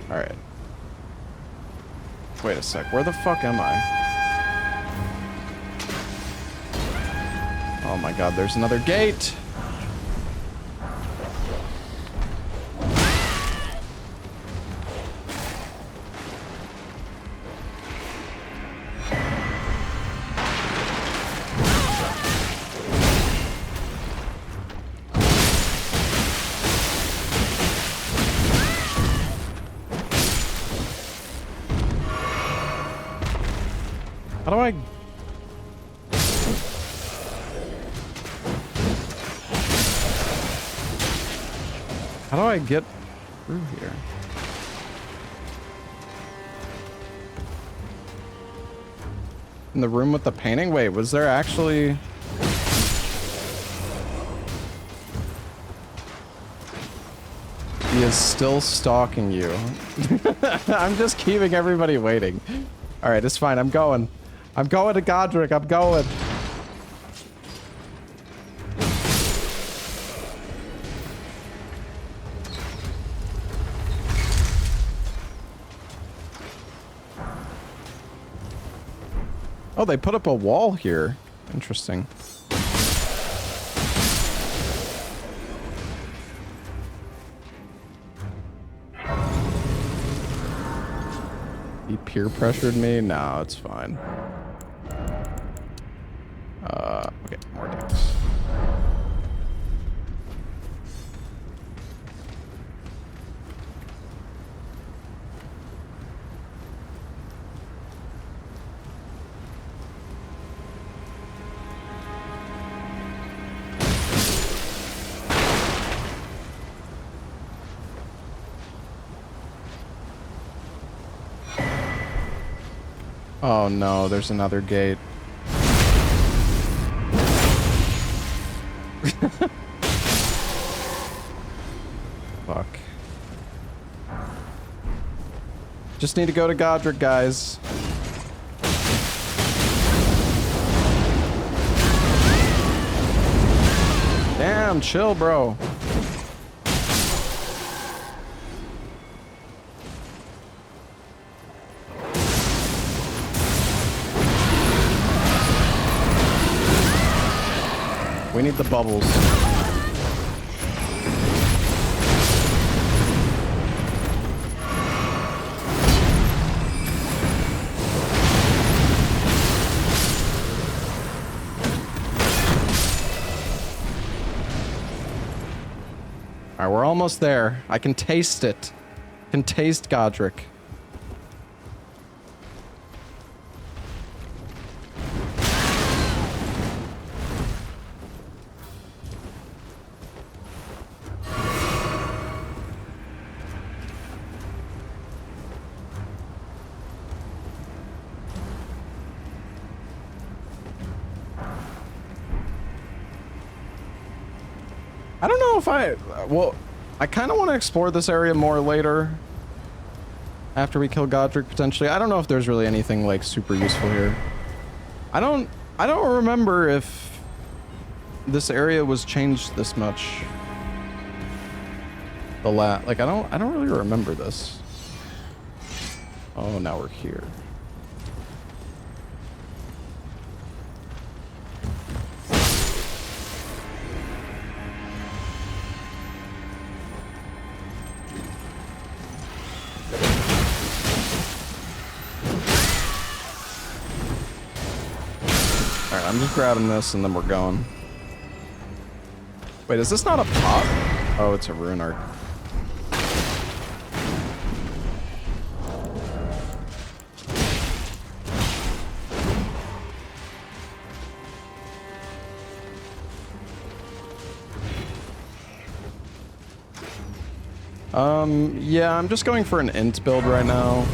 all right. Wait a sec. Where the fuck am I? Oh my god, there's another gate! How do I... How do I get through here? In the room with the painting? Wait, was there actually... He is still stalking you. I'm just keeping everybody waiting. Alright, it's fine. I'm going. I'm going to Godrick. I'm going. Oh, they put up a wall here. Interesting. He peer pressured me? No, it's fine. Okay, more decks. Oh no, there's another gate. Fuck. Just need to go to Godrick, guys. Damn, chill, bro. We need the bubbles. Alright, we're almost there. I can taste it. I can taste Godrick. I don't know if well, I kind of want to explore this area more later. After we kill Godrick, potentially. I don't know if there's really anything, like, super useful here. I don't remember if this area was changed this much. Like, I don't really remember this. Oh, now we're here. I'm just grabbing this and then we're going. Wait, is this not a pot? Oh, it's a rune arc. Yeah, I'm just going for an int build right now.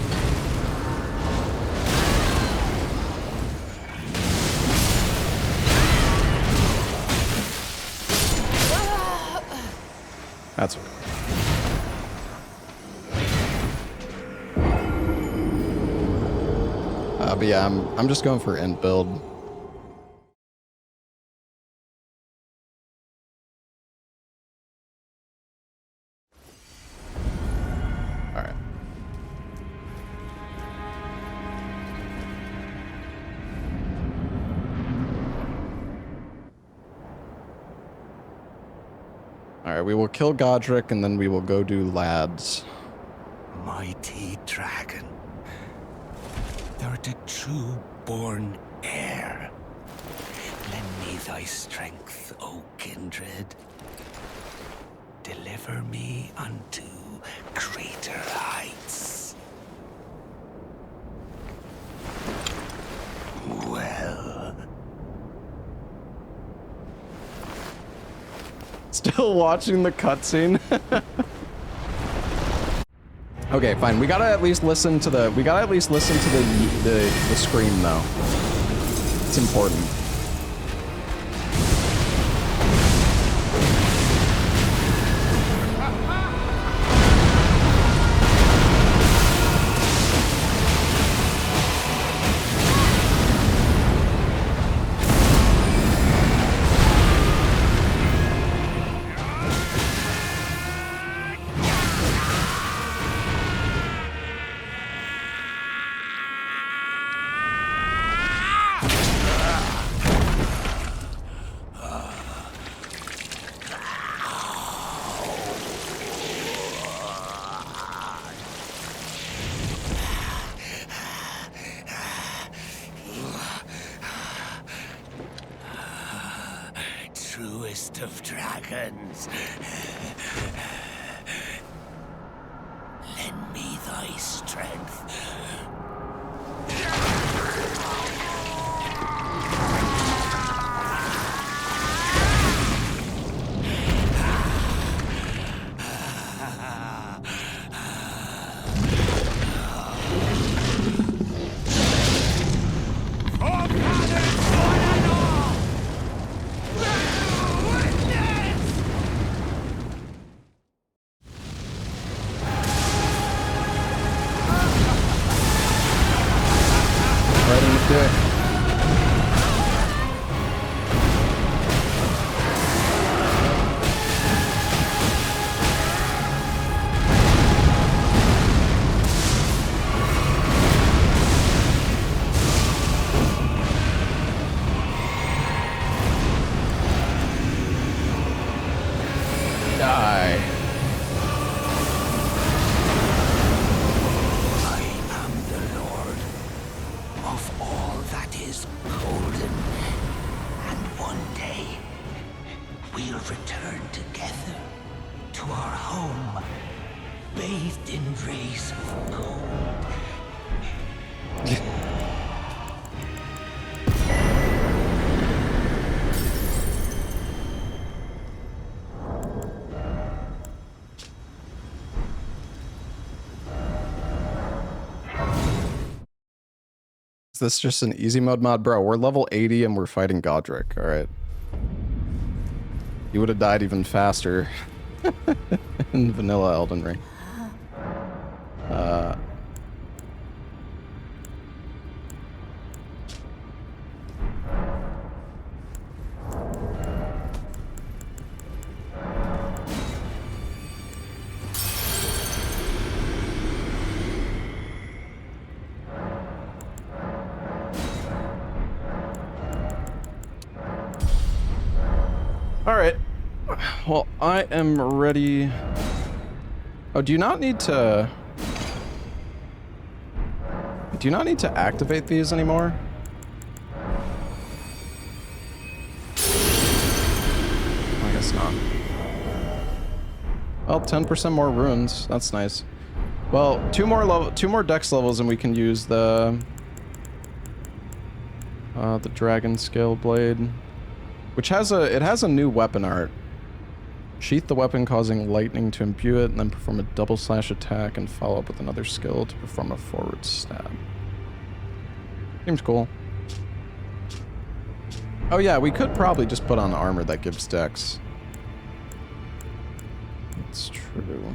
But yeah, I'm just going for int build. All right. All right, we will kill Godrick and then we will go do lads. Mighty dragon, thou art a true born heir. Lend me thy strength, O kindred. Deliver me unto greater heights. Well. Still watching the cutscene. Okay, fine. We gotta at least listen to the. We gotta at least listen to the scream though. It's important. Truest of dragons. Lend me thy strength. Right in the dick. Die. I am the Lord of all that is golden. And one day, we'll return together to our home, bathed in rays of gold. Is this just an easy mode mod? Bro, we're level 80 and we're fighting Godrick, alright. You would have died even faster in vanilla Elden Ring. Alright. Well, I am ready. Oh, do you not need to... Do you not need to activate these anymore? I guess not. Well, 10% more runes. That's nice. Well, two more dex levels and we can use the dragon scale blade, which has a new weapon art. Sheath the weapon, causing lightning to imbue it, and then perform a double slash attack and follow up with another skill to perform a forward stab. Seems cool. Oh yeah, we could probably just put on armor that gives dex. That's true.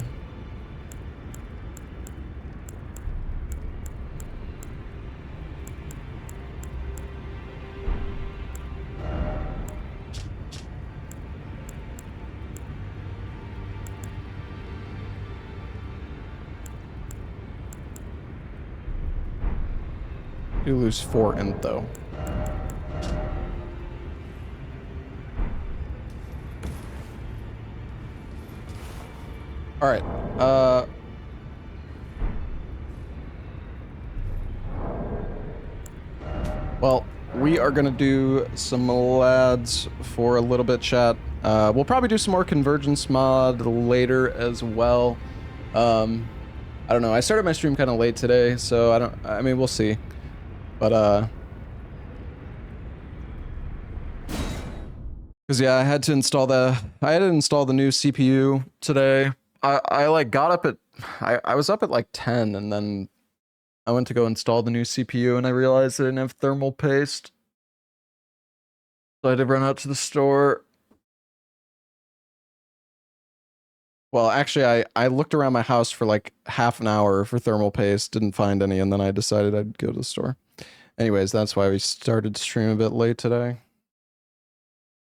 You lose 4 int though. All right. Well, we are gonna do some lads for a little bit, chat. We'll probably do some more Convergence mod later as well. I don't know. I started my stream kind of late today, so I mean, we'll see. But because yeah, I had to install the new CPU today. I like got up at I was up at like 10, and then I went to go install the new CPU and I realized I didn't have thermal paste. So I had to run out to the store. Well, actually, I looked around my house for like half an hour for thermal paste, didn't find any, and then I decided I'd go to the store. Anyways, that's why we started to stream a bit late today.